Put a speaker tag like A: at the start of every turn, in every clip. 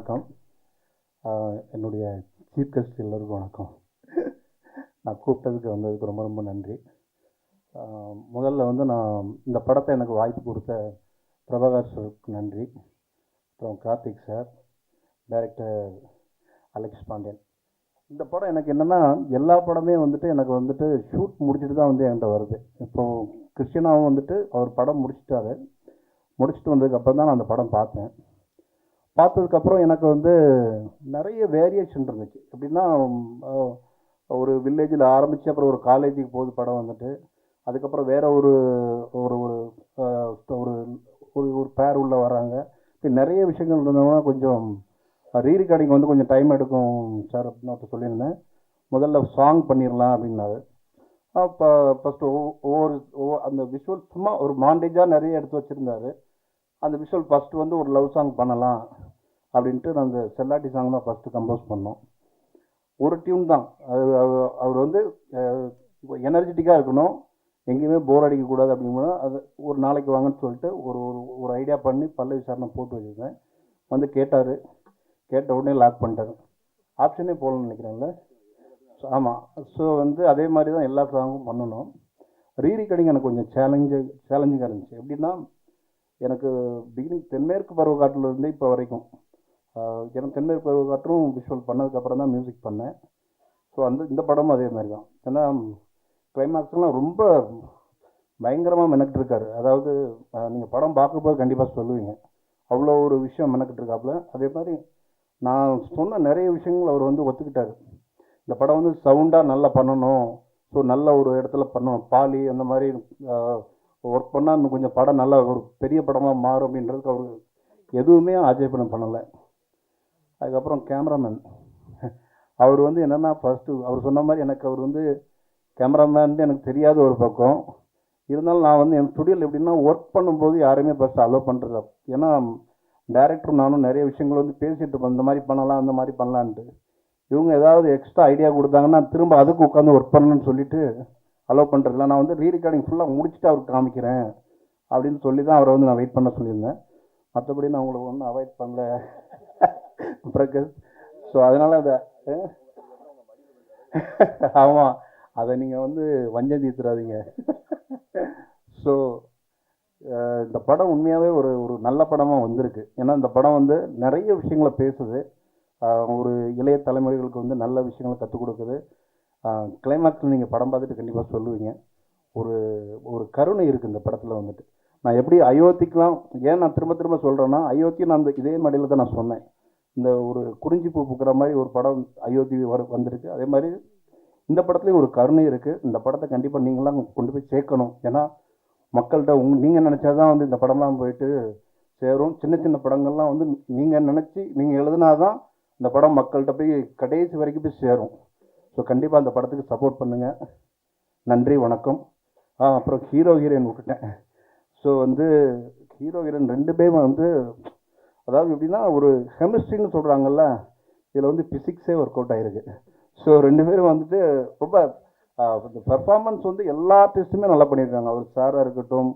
A: வணக்கம். என்னுடைய chief guest எல்லோருக்கும் வணக்கம். நான் கூப்பிட்டதுக்கு வந்ததுக்கு ரொம்ப ரொம்ப நன்றி. முதல்ல வந்து நான் இந்த படத்தை எனக்கு வாய்ப்பு கொடுத்த பிரபாகர் சாருக்கு நன்றி. அப்புறம் Karthik sir, director Alex Pandian. இந்த படம் எனக்கு என்னென்னா, எல்லா படமே வந்துட்டு எனக்கு வந்துட்டு ஷூட் முடிச்சுட்டு தான் வந்து என்கிட்ட வருது. இப்போது கிறிஸ்டினாவும் வந்துட்டு அவர் படம் முடிச்சுட்டாரு. முடிச்சுட்டு வந்ததுக்கப்புறம் தான் நான் அந்த படம் பார்த்தேன். பார்த்ததுக்கப்புறம் எனக்கு வந்து நிறைய வேரியேஷன் இருந்துச்சு. எப்படின்னா, ஒரு வில்லேஜில் ஆரம்பித்து அப்புறம் ஒரு காலேஜுக்கு போகுது படம் வந்துட்டு. அதுக்கப்புறம் வேறு ஒரு ஒரு ஒரு ஒரு ஒரு பேர் உள்ளே வராங்க. இப்போ நிறைய விஷயங்கள் இருந்தோம்னா கொஞ்சம் ரீரெக்கார்டிங் வந்து கொஞ்சம் டைம் எடுக்கும் சார் அப்படின்னு ஒருத்தர் சொல்லியிருந்தேன். முதல்ல சாங் பண்ணிடலாம் அப்படின்னாரு. அப்போ ஃபஸ்ட்டு அந்த விஷுவல் சும்மா ஒரு மாண்டேஜாக நிறைய எடுத்து வச்சுருந்தாரு. அந்த விஷுவல் ஃபஸ்ட்டு வந்து ஒரு லவ் சாங் பண்ணலாம் அப்படின்ட்டு நான் அந்த செல்லாட்டி சாங் தான் ஃபஸ்ட்டு கம்போஸ் பண்ணோம். ஒரு டியூன் தான். அது அவர் வந்து எனர்ஜெட்டிக்காக இருக்கணும், எங்கேயுமே போர் அடிக்கக்கூடாது அப்படிங்கும்போது அது ஒரு நாளைக்கு வாங்கன்னு சொல்லிட்டு ஒரு ஒரு ஐடியா பண்ணி பல்லவி சார் போட்டு வச்சுருந்தேன். வந்து கேட்டார். கேட்ட உடனே லாக் பண்ணிட்டார். ஆப்ஷனே போகலன்னு நினைக்கிறேன்ல. ஆமாம். ஸோ வந்து அதே மாதிரி தான் எல்லா சாங்கும் பண்ணணும். ரீரெக்கார்டிங் எனக்கு கொஞ்சம் சேலஞ்சிங்காக இருந்துச்சு. எப்படின்னா, எனக்கு பிகினிங் தென்மேற்கு பருவக்காட்டில் இப்போ வரைக்கும் எனக்கு தென்மேற்கு பருவக்காற்றும் விஷுவல் பண்ணதுக்கப்புறம் தான் மியூசிக் பண்ணேன். ஸோ இந்த படமும் அதே மாதிரி தான். ஏன்னா கிளைமேக்ஸ்லாம் ரொம்ப பயங்கரமாக மெனக்கிட்டு இருக்காரு. அதாவது நீங்கள் படம் பார்க்கும்போது கண்டிப்பாக சொல்லுவீங்க, அவ்வளோ ஒரு விஷயம் மெனக்கிட்டு இருக்காப்புல. அதே மாதிரி நான் சொன்ன நிறைய விஷயங்கள் அவர் வந்து ஒத்துக்கிட்டார். இந்த படம் வந்து சவுண்டாக நல்லா பண்ணணும், ஸோ நல்ல ஒரு இடத்துல பண்ணணும், பாலி அந்த மாதிரி ஒர்க் பண்ணால் இன்னும் கொஞ்சம் படம் நல்லா ஒரு பெரிய படமாக மாறும் அப்படின்றதுக்கு அவர் எதுவுமே ஆட்சேபணம் பண்ணலை. அதுக்கப்புறம் கேமராமேன் அவர் வந்து என்னென்னா, ஃபஸ்ட்டு அவர் சொன்ன மாதிரி எனக்கு அவர் வந்து கேமராமேன் எனக்கு தெரியாத ஒரு பக்கம் இருந்தாலும், நான் வந்து என் ஸ்டுடியோவில் எப்படின்னா ஒர்க் பண்ணும்போது யாருமே ஃபஸ்ட்டு அலோவ் பண்ணுறது. ஏன்னா டைரக்டரும் நானும் நிறைய விஷயங்கள் வந்து பேசிகிட்டு இருப்போம், இந்த மாதிரி பண்ணலாம் அந்த மாதிரி பண்ணலான்ட்டு. இவங்க ஏதாவது எக்ஸ்ட்ரா ஐடியா கொடுத்தாங்கன்னா திரும்ப அதுக்கு உட்காந்து ஒர்க் பண்ணணும்னு சொல்லிட்டு அலோவ் பண்ணுறதில்ல. நான் வந்து ரீரெக்கார்டிங் ஃபுல்லாக முடிச்சுட்டு அவருக்கு காமிக்கிறேன் அப்படின்னு சொல்லி தான் அவரை வந்து நான் வெயிட் பண்ண சொல்லியிருந்தேன். மற்றபடி நான் உங்களுக்கு ஒன்றும் அவாய்ட் பண்ணல பிரகாஷ். ஸோ அதனால் அதை ஆமாம், அதை நீங்கள் வந்து வஞ்சம் தீர்த்துறாதீங்க. ஸோ இந்த படம் உண்மையாகவே ஒரு ஒரு நல்ல படமாக வந்திருக்கு. ஏன்னா இந்த படம் வந்து நிறைய விஷயங்களை பேசுது, ஒரு இளைய தலைமுறைகளுக்கு வந்து நல்ல விஷயங்களை கற்றுக் கொடுக்குது. கிளைமேக்ஸில் நீங்கள் படம் பார்த்துட்டு கண்டிப்பாக சொல்லுவீங்க, ஒரு ஒரு கருணை இருக்குது இந்த படத்தில் வந்துட்டு. நான் எப்படி அயோத்திக்கெலாம் ஏன் நான் திரும்ப திரும்ப சொல்கிறேன்னா, அயோத்தி நான் இதே மடியில் தான் நான் சொன்னேன். இந்த ஒரு குறிஞ்சி பூ பூக்கிற மாதிரி ஒரு படம் அயோத்தி வந்திருக்கு. அதே மாதிரி இந்த படத்துலேயும் ஒரு கருணை இருக்குது. இந்த படத்தை கண்டிப்பாக நீங்களாம் கொண்டு போய் சேர்க்கணும். ஏன்னா மக்கள்கிட்ட நீங்கள் நினச்சா தான் வந்து இந்த படம்லாம் போயிட்டு சேரும். சின்ன சின்ன படங்கள்லாம் வந்து நீங்கள் நினச்சி நீங்கள் எழுதுனாதான் இந்த படம் மக்கள்கிட்ட போய் கடைசி வரைக்கும் போய் சேரும். ஸோ கண்டிப்பாக அந்த படத்துக்கு சப்போர்ட் பண்ணுங்கள். நன்றி, வணக்கம். அப்புறம் ஹீரோ ஹீரோயின் விட்டுட்டேன். ஸோ வந்து ஹீரோ ஹீரோயின் 2 பேரும் வந்து அதாவது எப்படின்னா ஒரு கெமிஸ்ட்ரின்னு சொல்கிறாங்கல்ல, இதில் வந்து ஃபிசிக்ஸே ஒர்க் அவுட் ஆகிருக்கு. ஸோ 2 பேரும் வந்துட்டு ரொம்ப இந்த பெர்ஃபார்மன்ஸ் வந்து எல்லா ஆர்டிஸ்ட்டுமே நல்லா பண்ணியிருக்காங்க. அவர் சாராக இருக்கட்டும்,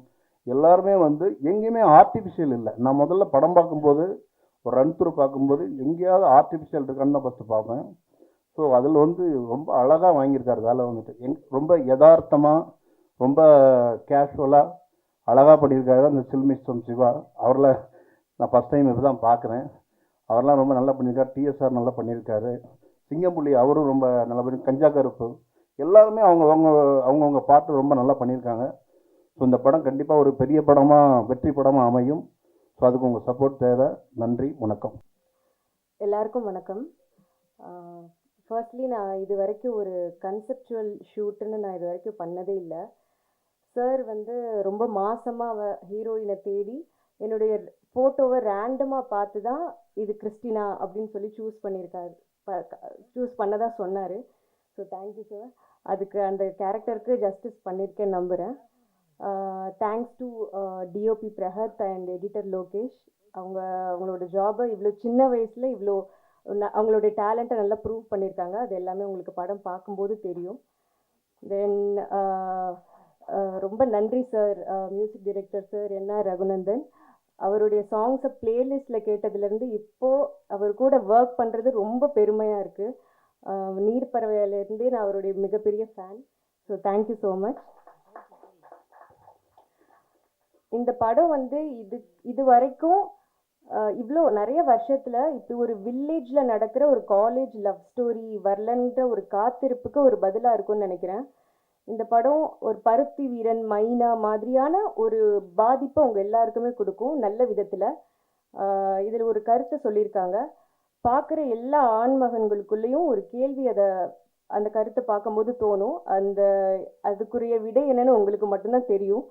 A: எல்லாருமே வந்து எங்கேயுமே ஆர்டிஃபிஷியல் இல்லை. நான் முதல்ல படம் பார்க்கும்போது ஒரு ரன் த்ரூ பார்க்கும்போது எங்கேயாவது ஆர்டிஃபிஷியல் இருக்கான்னு தான் ஃபஸ்ட்டு பார்ப்பேன். ஸோ அதில் வந்து ரொம்ப அழகாக வாங்கியிருக்காரு வேலை வந்துட்டு. ரொம்ப யதார்த்தமாக ரொம்ப கேஷுவலாக அழகாக பண்ணியிருக்காரு அந்த சில்மிஸ்டம் சிவா. அவரில் நான் ஃபஸ்ட் டைம் இப்போ தான் பார்க்குறேன். அவரெலாம் ரொம்ப நல்லா பண்ணியிருக்காரு. டிஎஸ்ஆர் நல்லா பண்ணியிருக்காரு. சிங்கம்புலி அவரும் ரொம்ப நல்லா பண்ணி, கஞ்சா கருப்பு எல்லாருமே அவங்கவுங்க பாட்டு ரொம்ப நல்லா பண்ணியிருக்காங்க. ஸோ இந்த படம் கண்டிப்பாக ஒரு பெரிய படமாக வெற்றி படமாக அமையும். ஸோ அதுக்கு உங்கள் சப்போர்ட் தேவை. நன்றி, வணக்கம்.
B: எல்லாருக்கும் வணக்கம். ஃபர்ஸ்ட்லி நான் இது வரைக்கும் ஒரு கன்செப்சுவல் ஷூட்டுன்னு நான் இது வரைக்கும் பண்ணதே இல்லை. சார் வந்து ரொம்ப மாசமாக ஹீரோயினை தேடி என்னுடைய ஃபோட்டோவை ரேண்டமாக பார்த்து தான் இது கிறிஸ்டினா அப்படின்னு சொல்லி சூஸ் பண்ணதாக சொன்னார். So thank you sir. அதுக்கு அந்த கேரக்டருக்கு ஜஸ்டிஸ் பண்ணியிருக்கேன் நம்புகிறேன். Thanks to DOP Brahath and editor Lokesh. அவங்களோட ஜாபை இவ்வளோ சின்ன வயசில் இவ்வளோ அவங்களுடைய டேலண்ட்டை நல்லா ப்ரூவ் பண்ணியிருக்காங்க. அது எல்லாமே உங்களுக்கு படம் பார்க்கும்போது தெரியும். தென் ரொம்ப நன்றி sir, music director sir NR Raghunandan. அவருடைய சாங்ஸை பிளேலிஸ்ட்டில் கேட்டதுலேருந்து இப்போது அவர் கூட ஒர்க் பண்ணுறது ரொம்ப பெருமையாக இருக்குது. நீர் பறவையிலேருந்தே நான் அவருடைய மிகப்பெரிய fan. So thank you so much. இந்த படம் வந்து இது வரைக்கும் இவ்வளோ நிறைய வருஷத்தில் இப்படி ஒரு வில்லேஜில் நடக்கிற ஒரு காலேஜ் லவ் ஸ்டோரி வரலன்ற ஒரு காத்திருப்புக்கு ஒரு பதிலாக இருக்கும்னு நினைக்கிறேன். இந்த படம் ஒரு பருத்தி வீரன், மைனா மாதிரியான ஒரு பாதிப்பை உங்கள் எல்லாருக்குமே கொடுக்கும் நல்ல விதத்தில். இதில் ஒரு கருத்தை சொல்லியிருக்காங்க, பார்க்குற எல்லா ஆண்மகன்களுக்குள்ளேயும் ஒரு கேள்வி அந்த கருத்தை பார்க்கும்போது தோணும். அதுக்குரிய விடை என்னன்னு உங்களுக்கு மட்டும்தான் தெரியும்.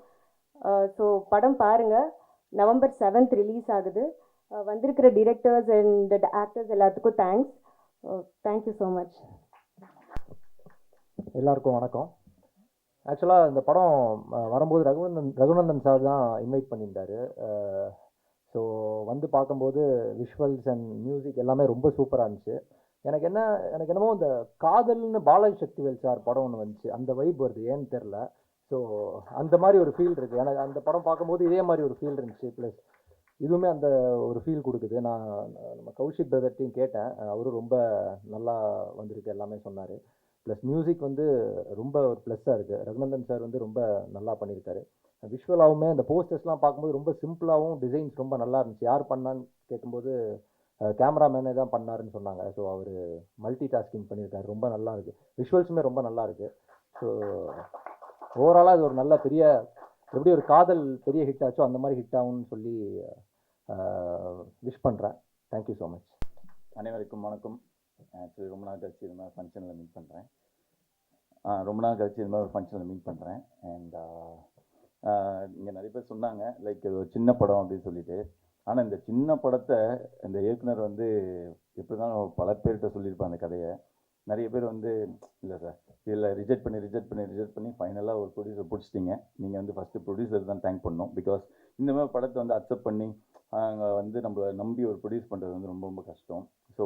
B: ஸோ படம் பாருங்கள். November 7th ரிலீஸ் ஆகுது. வந்திருக்கிற டிரெக்டர்ஸ் அண்ட் ஆக்டர்ஸ் எல்லாத்துக்கும் தேங்க்ஸ். Thank you so much.
C: எல்லாருக்கும் வணக்கம். ஆக்சுவலாக இந்த படம் வரும்போது ரகுநந்தன் சார் தான் இன்வைட் பண்ணியிருந்தார். ஸோ வந்து பார்க்கும்போது விஷுவல்ஸ் அண்ட் மியூசிக் எல்லாமே ரொம்ப சூப்பராக இருந்துச்சு. எனக்கு என்னமோ இந்த காதல்னு பாலாஜி சக்திவேல் சார் படம் ஒன்று வந்துச்சு, அந்த வைப் வருது, ஏன்னு தெரில. ஸோ அந்த மாதிரி ஒரு ஃபீல் இருக்குது எனக்கு. அந்த படம் பார்க்கும்போது இதே மாதிரி ஒரு ஃபீல் இருந்துச்சு. ப்ளஸ் இதுவுமே அந்த ஒரு ஃபீல் கொடுக்குது. நான் நம்ம கௌஷிக் பிரதர்ட்டையும் கேட்டேன், அவரும் ரொம்ப நல்லா வந்திருக்கு எல்லாமே சொன்னார். ப்ளஸ் மியூசிக் வந்து ரொம்ப ஒரு ப்ளஸ்ஸாக இருக்குது. ரகுநந்தன் சார் வந்து ரொம்ப நல்லா பண்ணியிருக்காரு. விஷுவலாகவுமே அந்த போஸ்டர்ஸ்லாம் பார்க்கும்போது ரொம்ப சிம்பிளாகவும் டிசைன்ஸ் ரொம்ப நல்லா இருந்துச்சு. யார் பண்ணான்னு கேட்கும்போது கேமராமேனே தான் பண்ணாருன்னு சொன்னாங்க. ஸோ அவர் மல்டி டாஸ்கிங் பண்ணியிருக்காரு, ரொம்ப நல்லா இருக்குது. விஷுவல்ஸுமே ரொம்ப நல்லா இருக்குது. ஸோ ஓவராலாக இது ஒரு நல்ல பெரிய, எப்படி ஒரு காதல் பெரிய ஹிட் ஆச்சோ அந்த மாதிரி ஹிட் ஆகும்னு சொல்லி விஷ் பண்ணுறேன். Thank you so much.
D: அனைவருக்கும் வணக்கம். ஆக்சுவலி ரொம்ப நாள் கழிச்சு இது மாதிரி ஃபங்க்ஷனில் மீட் பண்ணுறேன். ஒரு ஃபங்க்ஷனில் மீட் பண்ணுறேன். அண்ட் இங்கே நிறைய பேர் சொன்னாங்க லைக் இது ஒரு சின்ன படம் அப்படின்னு சொல்லிட்டு. ஆனால் இந்த சின்ன படத்தை இந்த இயக்குனர் வந்து எப்படி தான் பல பேர்கிட்ட சொல்லியிருப்பாங்க அந்த கதையை. நிறைய பேர் வந்து இல்லை சார் இதில் ரிஜெக்ட் பண்ணி ஃபைனலாக ஒரு ப்ரொடியூசர் பிடிச்சிட்டிங்க. நீங்கள் வந்து ஃபஸ்ட்டு ப்ரொடியூசர் தான் தேங்க் பண்ணணும். பிகாஸ் இந்த மாதிரி படத்தை வந்து அக்செப்ட் பண்ணி அங்கே வந்து நம்மளை நம்பி ஒரு ப்ரொடியூஸ் பண்ணுறது வந்து ரொம்ப ரொம்ப கஷ்டம். ஸோ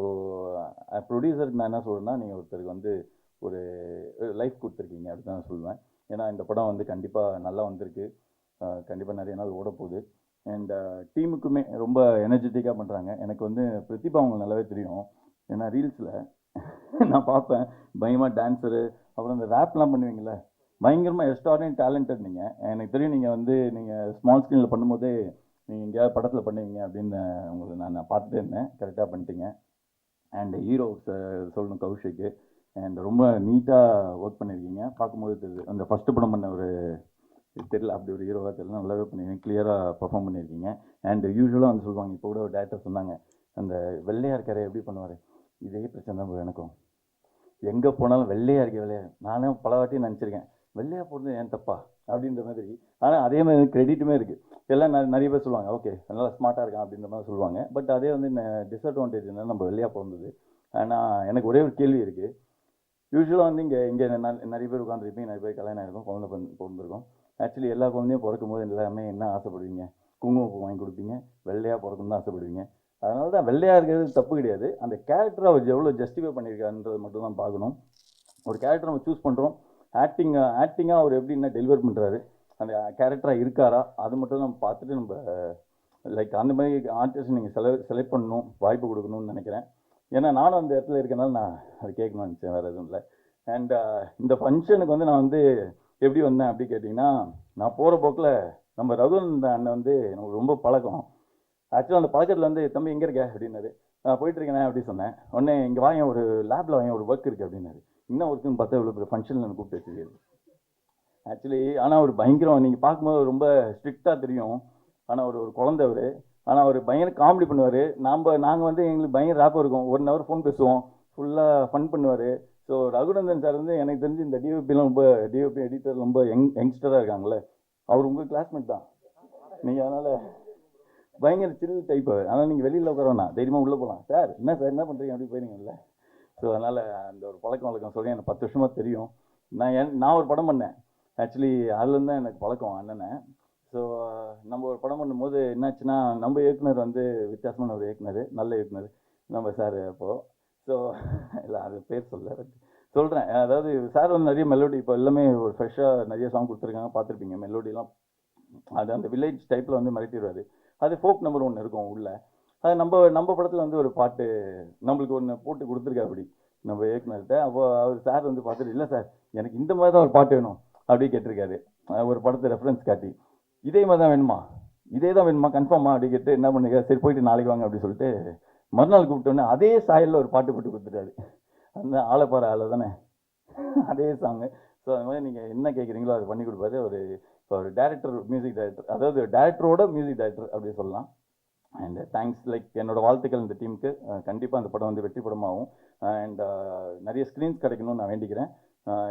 D: ப்ரொடியூசருக்கு நான் என்ன சொல்கிறேன்னா, நீங்கள் ஒருத்தருக்கு வந்து ஒரு லைஃப் கொடுத்துருக்கீங்க அப்படின்னு தான் சொல்லுவேன். ஏன்னா இந்த படம் வந்து கண்டிப்பாக நல்லா வந்திருக்கு, கண்டிப்பாக நிறைய நாள் ஓடப்போகுது. அண்ட் டீமுக்குமே ரொம்ப எனர்ஜெட்டிக்காக பண்ணுறாங்க. எனக்கு வந்து பிரதிபா அவங்களுக்கு நல்லாவே தெரியும். ஏன்னா ரீல்ஸில் நான் பார்ப்பேன், பயங்கரமாக டான்ஸரு, அப்புறம் இந்த ரேப்லாம் பண்ணுவீங்களே, பயங்கரமாக எக்ஸ்ட்ராடினரி டேலண்டட். நீங்கள் எனக்கு தெரியும், நீங்கள் ஸ்மால் ஸ்க்ரீனில் பண்ணும்போதே நீங்கள் எங்கேயாவது படத்தில் பண்ணுவீங்க அப்படின்னு உங்களுக்கு நான் பார்த்துட்டே இருந்தேன். கரெக்டாக பண்ணிட்டீங்க. அண்ட் ஹீரோ சொல்லணும் கௌஷிக்கு. அண்ட் ரொம்ப நீட்டாக ஒர்க் பண்ணியிருக்கீங்க. பார்க்கும்போது தெரியுது, அந்த ஃபஸ்ட்டு படம் பண்ண ஒரு தெரியல, அப்படி ஒரு ஹீரோவாக தெரியல, நல்லாவே பண்ணியிருக்கீங்க, கிளியராக பர்ஃபார்ம் பண்ணியிருக்கீங்க. அண்ட் யூஸ்வலாக வந்து சொல்லுவாங்க, இப்போ கூட ஒரு டேரக்டர் சொன்னாங்க, அந்த வெள்ளையார் கரை எப்படி பண்ணுவார், இதே பிரச்சனை தான் எனக்கும். எங்கே போனாலும் வெள்ளையாக வெள்ளையாக. நானே பல வாட்டி நினச்சிருக்கேன், வெள்ளையாக போடுறது ஏன் தப்பா அப்படின்ற மாதிரி. ஆனால் அதே மாதிரி கிரெடிட்டுமே இருக்குது. எல்லாம் நிறைய பேர் சொல்லுவாங்க, ஓகே நல்லா ஸ்மார்ட்டாக இருக்கான் அப்படின்ற மாதிரி சொல்லுவாங்க. பட் அதே வந்து டிஸ்அட்வான்டேஜ் என்ன, நம்ம வெள்ளையாக பிறந்தது. ஆனால் எனக்கு ஒரே ஒரு கேள்வி இருக்குது. யூஸ்வலாக வந்து இங்கே நிறைய பேர் உட்காந்துருப்பீங்க, நிறைய பேர் கல்யாணம் ஆகிருக்கும், குழந்தை பிறந்திருக்கும். ஆக்சுவலி எல்லா குழந்தையும் பிறக்கும் போது எல்லாமே என்ன ஆசைப்படுவீங்க, குங்குமப்பூ வாங்கி கொடுப்பீங்க, வெள்ளையாக பிறக்கணும் தான் ஆசைப்படுவீங்க. அதனால தான் வெள்ளையாக இருக்கிறது தப்பு கிடையாது. அந்த கேரக்டரை அவர் எவ்வளோ ஜஸ்டிஃபை பண்ணியிருக்காருன்றது மட்டும் தான் பார்க்கணும். ஒரு கேரக்டர் நம்ம சூஸ் பண்ணுறோம், ஆக்டிங்காக அவர் எப்படி என்ன டெலிவர் பண்ணுறாரு, அந்த கேரக்டராக இருக்காரா, அது மட்டும் நம்ம பார்த்துட்டு நம்ம லைக் அந்த மாதிரி ஆர்டிஸ்ட் நீங்கள் செலக்ட் பண்ணணும், வாய்ப்பு கொடுக்கணும்னு நினைக்கிறேன். ஏன்னா நானும் அந்த இடத்துல இருக்கனால நான் அது கேட்கணும்னு நினச்சேன், வேறு எதுவும் இல்லை. அண்ட் இந்த ஃபங்க்ஷனுக்கு வந்து நான் வந்து எப்படி வந்தேன் அப்படி கேட்டிங்கன்னா, நான் போகிற போக்கில் நம்ம ரகுநந்தன் அண்ணன் வந்து நமக்கு ரொம்ப பழக்கம். ஆக்சுவலாக அந்த பழக்கத்தில் வந்து, தம்பி எங்கே இருக்க அப்படின்னாரு. நான் போயிட்டுருக்கேனே அப்படி சொன்னேன். உடனே இங்கே வாங்க, ஒரு லேபில் வாங்க, ஒரு ஒர்க் இருக்குது அப்படின்னாரு. இன்னும் ஒர்க்குன்னு பார்த்தா இவ்வளோ பெரிய ஃபங்க்ஷனில் எனக்கு கூப்பிட்டு வச்சுருக்காரு. ஆக்சுவலி ஆனால் ஒரு பயங்கரம், நீங்கள் பார்க்கும்போது ரொம்ப ஸ்ட்ரிக்டாக தெரியும். ஆனால் ஒரு குழந்தை அவர். ஆனால் அவர் பயங்கர காமெடி பண்ணுவார். நாங்கள் வந்து எங்களுக்கு பயங்கர ரேப்பாக இருக்கும். 1 hour ஃபோன் பேசுவோம், ஃபுல்லாக ஃபன் பண்ணுவார். ஸோ ரகுநந்தன் சார் வந்து எனக்கு தெரிஞ்சு இந்த டிஓபிலாம் ரொம்ப எடிட்டர் ரொம்ப யங்ஸ்டராக இருக்காங்களே, அவர் உங்கள் கிளாஸ்மேட் தான் நீங்கள். அதனால் பயங்கர சில் டைப். ஆனால் நீங்கள் வெளியில் உட்காரவேண்ணா, தைரியமாக உள்ளே போகலாம். சார் என்ன சார் என்ன பண்ணுறீங்க அப்படி போயிருங்கல்ல. ஸோ அதனால் அந்த ஒரு பழக்கம் சொல்லி எனக்கு 10 வருஷமாக தெரியும். நான் ஒரு படம் பண்ணேன் ஆக்சுவலி, அதுலேருந்து தான் எனக்கு பழக்கம் அண்ணனை. ஸோ நம்ம ஒரு படம் பண்ணும்போது என்னாச்சுன்னா, நம்ம இயக்குனர் வந்து வித்தியாசமான ஒரு இயக்குனர், நல்ல இயக்குனர் நம்ம சார். அப்போது ஸோ இல்லை அது பேர் சொல்கிறேன். அதாவது சார் வந்து நிறைய மெலோடி, இப்போ எல்லாமே ஒரு ஃப்ரெஷ்ஷாக நிறைய சாங் கொடுத்துருக்காங்க, பார்த்துருப்பீங்க மெலோடிலாம். அது அந்த வில்லேஜ் டைப்பில் வந்து மிரட்டிடுவார். அது ஃபோக் நம்பர் ஒன்று இருக்கும் உள்ள. அது நம்ம படத்தில் வந்து ஒரு பாட்டு நம்மளுக்கு ஒன்று போட்டு கொடுத்துருக்கா அப்படி நம்ம இயக்குனர்கிட்ட. அப்போ அவர் சார் வந்து பார்த்துட்டு, இல்லை சார் எனக்கு இந்த மாதிரி தான் ஒரு பாட்டு வேணும் அப்படி கேட்டிருக்காரு. ஒரு படத்தை ரெஃபரன்ஸ் காட்டி, இதே மாதிரி தான் வேணுமா, இதே தான் வேணுமா கன்ஃபார்மா அப்படி கேட்டு என்ன பண்ணுங்க, சரி போயிட்டு நாளைக்கு வாங்க அப்படி சொல்லிட்டு மறுநாள் கூப்பிட்டோன்னே அதே சாயலில் ஒரு பாட்டு போட்டு கொடுத்துட்டாரு. அந்த ஆளப்பாறை ஆளை தானே அதே சாங்கு. ஸோ அது மாதிரி நீங்கள் என்ன கேட்குறீங்களோ அதை பண்ணி கொடுப்பாரு. ஒரு டேரக்டர், மியூசிக் டைரக்டர், அதாவது டேரக்டரோட மியூசிக் டைரக்டர் அப்படி சொல்லலாம். அண்ட் தேங்க்ஸ், லைக் என்னோட வாழ்த்துக்கள் இந்த டீமுக்கு. கண்டிப்பாக அந்த படம் வந்து வெற்றி படமாகும். அண்ட் நிறைய ஸ்க்ரீன்ஸ் கிடைக்கணும்னு நான் வேண்டிக்கிறேன்.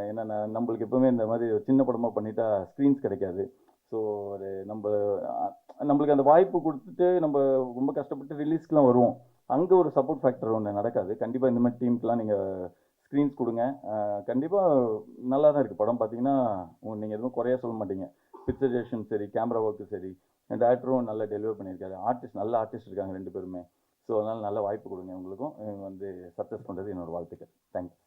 D: ஏன்னா நம்மளுக்கு எப்பவுமே இந்த மாதிரி ஒரு சின்ன படமாக பண்ணிட்டா ஸ்க்ரீன்ஸ் கிடைக்காது. ஸோ ஒரு நம்மளுக்கு அந்த வாய்ப்பு கொடுத்துட்டு நம்ம ரொம்ப கஷ்டப்பட்டு ரிலீஸ்க்குலாம் வருவோம், அங்கே ஒரு சப்போர்ட் ஃபேக்டர் ஒன்று நடக்காது. கண்டிப்பாக இந்த மாதிரி டீமுக்கெலாம் நீங்கள் ஸ்க்ரீன்ஸ் கொடுங்க. கண்டிப்பாக நல்லா தான் இருக்குது படம். பார்த்தீங்கன்னா நீங்கள் எதுவும் குறையா சொல்ல மாட்டீங்க. பிக்சரேஷன் சரி, கேமரா ஒர்க்கு சரி, டேரக்டரும் நல்லா டெலிவர் பண்ணியிருக்காரு. நல்ல ஆர்டிஸ்ட் இருக்காங்க 2 பேருமே. ஸோ அதனால் நல்ல வாய்ப்பு கொடுங்க உங்களுக்கும். வந்து சக்ஸஸ் பண்ணுறது என்னோட வாழ்த்துக்கள். தேங்க்யூ.